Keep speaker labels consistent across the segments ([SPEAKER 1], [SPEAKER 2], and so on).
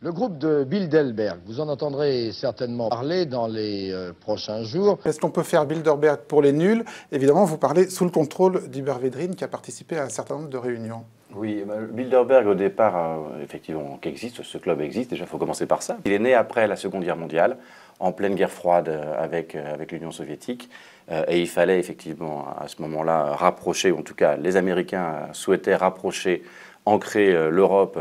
[SPEAKER 1] Le groupe de Bilderberg, vous en entendrez certainement parler dans les prochains jours.
[SPEAKER 2] Est-ce qu'on peut faire Bilderberg pour les nuls? Évidemment, vous parlez sous le contrôle d'Hubert Védrine qui a participé à un certain nombre de réunions.
[SPEAKER 3] Oui, Bilderberg au départ, effectivement, qu'existe, ce club existe, déjà il faut commencer par ça. Il est né après la Seconde Guerre mondiale, en pleine guerre froide avec l'Union soviétique, et il fallait effectivement à ce moment-là rapprocher, en tout cas les Américains souhaitaient rapprocher, ancrer l'Europe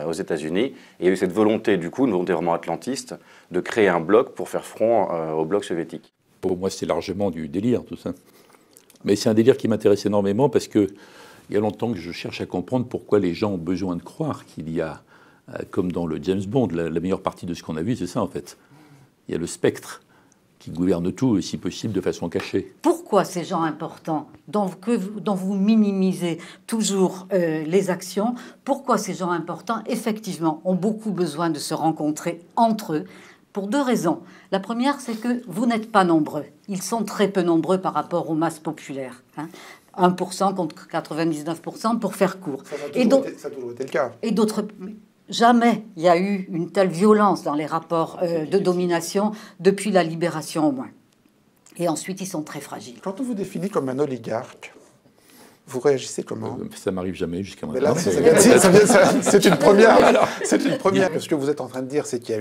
[SPEAKER 3] aux États-Unis, et il y a eu cette volonté du coup, une volonté vraiment atlantiste, de créer un bloc pour faire front au bloc soviétique.
[SPEAKER 4] Pour moi, c'est largement du délire, tout ça. Mais c'est un délire qui m'intéresse énormément parce que il y a longtemps que je cherche à comprendre pourquoi les gens ont besoin de croire qu'il y a, comme dans le James Bond, la meilleure partie de ce qu'on a vu, c'est ça en fait. Il y a le spectre qui gouverne tout, et si possible de façon cachée.
[SPEAKER 5] Pourquoi ces gens importants, dont vous minimisez toujours les actions, pourquoi ces gens importants, effectivement, ont beaucoup besoin de se rencontrer entre eux? Pour deux raisons. La première, c'est que vous n'êtes pas nombreux. Ils sont très peu nombreux par rapport aux masses populaires. 1% contre 99% pour faire court.
[SPEAKER 2] Ça a toujours été le cas.
[SPEAKER 5] Et d'autres... Jamais il y a eu une telle violence dans les rapports de domination depuis la libération au moins. Et ensuite, ils sont très fragiles.
[SPEAKER 2] Quand on vous définit comme un oligarque, vous réagissez comment?
[SPEAKER 4] Ça m'arrive jamais jusqu'à maintenant.
[SPEAKER 2] C'est une première. C'est une première. Ce que vous êtes en train de dire, c'est qu'il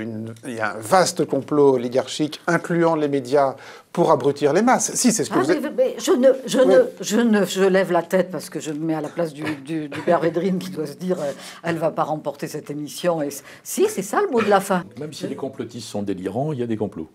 [SPEAKER 2] y a un vaste complot oligarchique, incluant les médias, pour abrutir les masses. Si, c'est ce que vous êtes...
[SPEAKER 5] Mais je lève la tête parce que je me mets à la place d'Hubert Védrine qui doit se dire elle va pas remporter cette émission. Et si, c'est ça le mot de la fin.
[SPEAKER 4] Même si les complotistes sont délirants, il y a des complots.